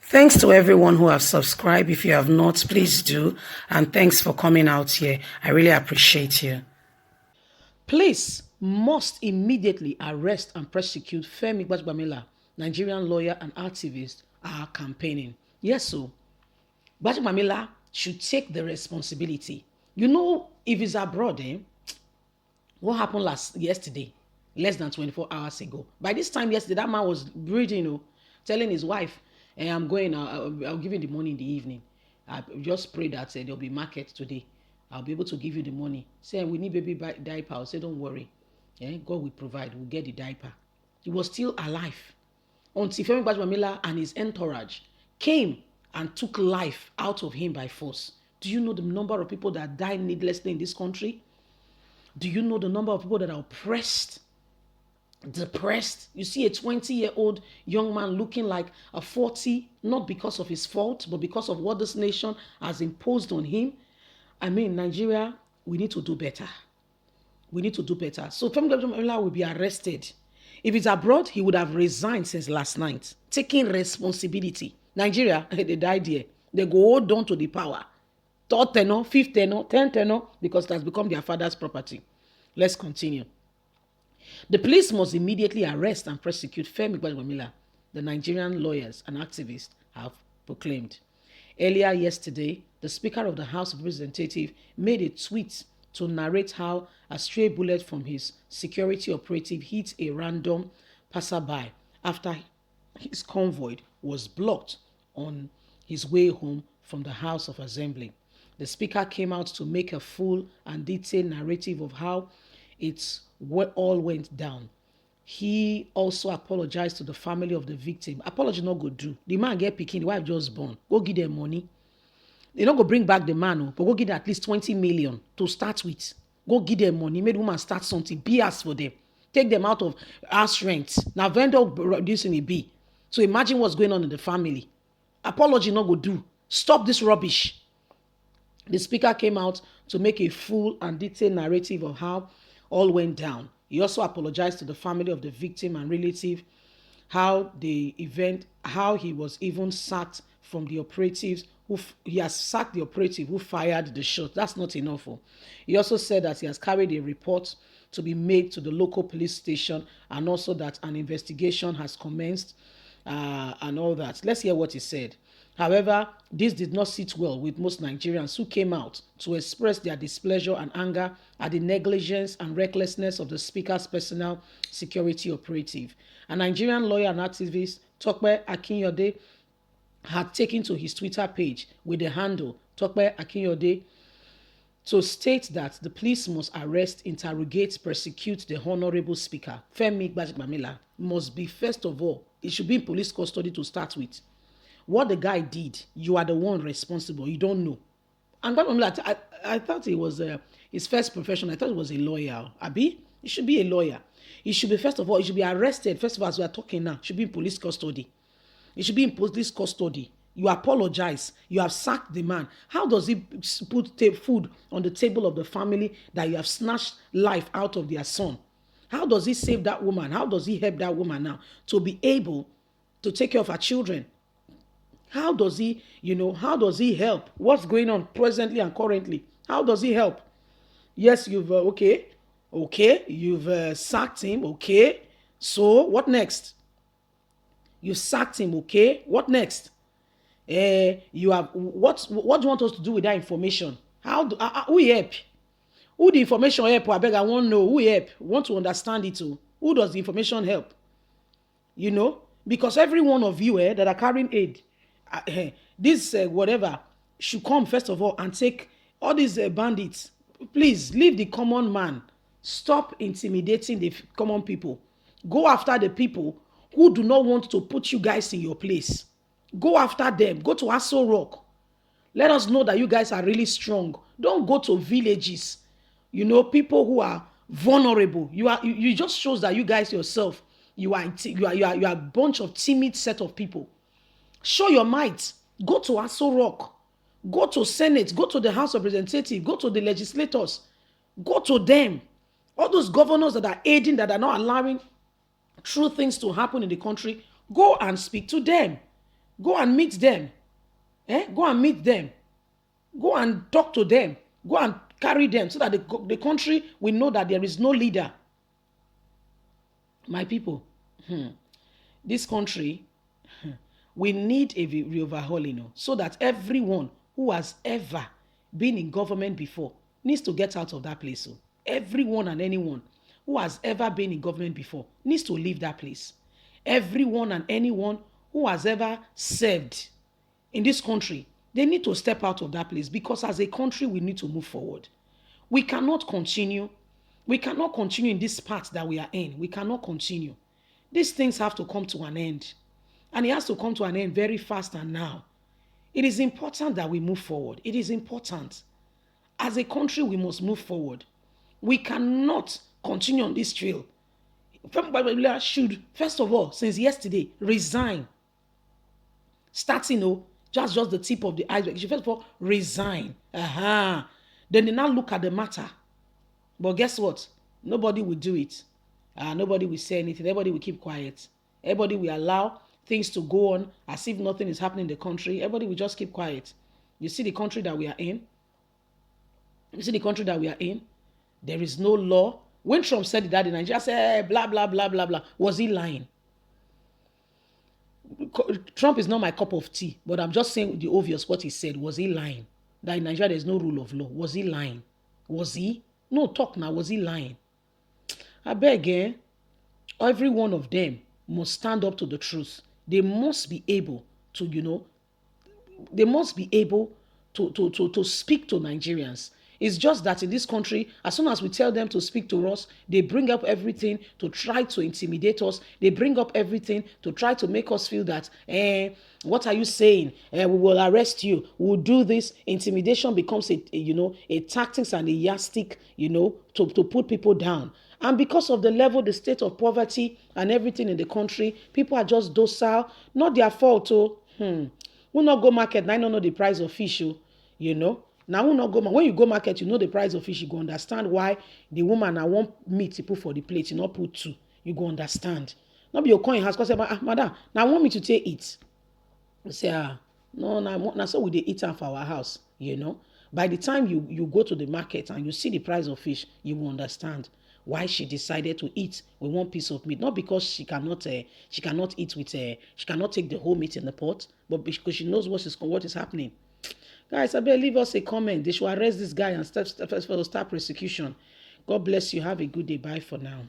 Thanks to everyone who have subscribed. If you have not, please do. And thanks for coming out here. I really appreciate you. Police must immediately arrest and prosecute Femi Gbajebiamila, Nigerian lawyer and activist, are campaigning. Yes, so Gbajebiamila should take the responsibility. You know, if he's abroad, what happened yesterday, less than 24 hours ago? By this time yesterday, that man was breathing, telling his wife, I'm going, I'll give you the money in the evening. I just pray that there'll be market today. I'll be able to give you the money. Say, we need baby diaper. I'll say, don't worry. God will provide. We'll get the diaper. He was still alive until Femi Gbajebiamila and his entourage came and took life out of him by force. Do you know the number of people that died needlessly in this country? Do you know the number of people that are oppressed, depressed? You see a 20-year-old young man looking like a 40, not because of his fault, but because of what this nation has imposed on him. I mean, Nigeria, we need to do better. We need to do better. So Femi Gbajebiamila will be arrested. If it's abroad, he would have resigned since last night, taking responsibility. Nigeria, they died here. They go hold on to the power. Third tenor, fifth tenor, 10th tenor, because it has become their father's property. Let's continue. The police must immediately arrest and prosecute Femi Gbajebiamila, the Nigerian lawyers and activists have proclaimed. Earlier yesterday, the Speaker of the House of Representatives made a tweet to narrate how a stray bullet from his security operative hit a random passerby after his convoy was blocked on his way home from the House of Assembly. The Speaker came out to make a full and detailed narrative of how it all went down. He also apologized to the family of the victim. Apology not go do. The man get pikin, the wife just born. Go give them money. They not go bring back the man, but go give them at least 20 million to start with. Go give them money. Make the woman start something. Be asked for them. Take them out of house rent. Now vendor reducing a B. So imagine what's going on in the family. Apology not go do. Stop this rubbish. The Speaker came out to make a full and detailed narrative of how all went down. He also apologized to the family of the victim and relative, how he was even sacked from the operatives. He has sacked the operative who fired the shot. That's not enough. He also said that he has carried a report to be made to the local police station, and also that an investigation has commenced and all that. Let's hear what he said. However, this did not sit well with most Nigerians who came out to express their displeasure and anger at the negligence and recklessness of the Speaker's personal security operative. A Nigerian lawyer and activist, Tope Akinyode, had taken to his Twitter page with the handle Tope Akinyode to state that the police must arrest, interrogate, prosecute the Honorable Speaker, Femi Gbajebiamila, must be, first of all, it should be in police custody to start with. What the guy did, you are the one responsible. You don't know. And I thought he was his first profession. I thought he was a lawyer. Abi, he should be a lawyer. He should be, first of all, he should be arrested. First of all, as we are talking now, should be in police custody. He should be in police custody. You apologize. You have sacked the man. How does he put food on the table of the family that you have snatched life out of their son? How does he save that woman? How does he help that woman now to be able to take care of her children? How does he, how does he help? What's going on presently and currently? How does he help? Yes, you've, you've sacked him, okay. So, what next? You sacked him, okay. What next? You have, what do you want us to do with that information? Who help? Who the information help? I beg, I want to know who help. Want to understand it too. Who does the information help? Because every one of you that are carrying aid, this whatever should come first of all and take all these bandits. Please leave the common man. Stop intimidating the common people. Go after the people who do not want to put you guys in your place. Go after them. Go to Aso Rock. Let us know that you guys are really strong. Don't go to villages. People who are vulnerable. You just shows that you guys yourself, you are a bunch of timid set of people. Show your might. Go to Aso Rock. Go to Senate. Go to the House of Representatives. Go to the legislators. Go to them. All those governors that are aiding, that are not allowing true things to happen in the country, go and speak to them. Go and meet them. Go and meet them. Go and talk to them. Go and carry them so that the country will know that there is no leader. My people, this country, we need a re-overhauling, so that everyone who has ever been in government before needs to get out of that place. So everyone and anyone who has ever been in government before needs to leave that place. Everyone and anyone who has ever served in this country, they need to step out of that place, because as a country, we need to move forward. We cannot continue. We cannot continue in this path that we are in. We cannot continue. These things have to come to an end. And it has to come to an end very fast and now. It is important that we move forward. It is important. As a country, we must move forward. We cannot continue on this trail. Femi Gbajebiamila should, first of all, since yesterday, resign. Starting, just the tip of the iceberg. He should first of all resign. Then they now look at the matter. But guess what? Nobody will do it. Nobody will say anything. Everybody will keep quiet. Everybody will allow things to go on as if nothing is happening in the country. Everybody will just keep quiet. You see the country that we are in? You see the country that we are in? There is no law. When Trump said that in Nigeria, said blah, blah, blah, blah, blah. Was he lying? Trump is not my cup of tea, but I'm just saying the obvious what he said. Was he lying? That in Nigeria there's no rule of law. Was he lying? Was he? No, talk now. Was he lying? I beg, every one of them must stand up to the truth. They must be able to, they must be able to speak to Nigerians. It's just that in this country, as soon as we tell them to speak to us, they bring up everything to try to intimidate us. They bring up everything to try to make us feel that, what are you saying? We will arrest you. We'll do this. Intimidation becomes a tactics and a yardstick, to put people down. And because of the level, the state of poverty and everything in the country, people are just docile. Not their fault, Who not go market, now I don't know the price of fish, Now who not go when you go market, you know the price of fish. You go understand why the woman I want meat to put for the plate, you not put two. You go understand. Not be your coin has because madam, now I want me to take it. You say, no, now so we dey eat am for our house, By the time you go to the market and you see the price of fish, you will understand why she decided to eat with one piece of meat. Not because she cannot eat with she cannot take the whole meat in the pot, but because she knows what is happening. Guys, I better leave us a comment. They should arrest this guy and start persecution. God bless you. Have a good day. Bye for now.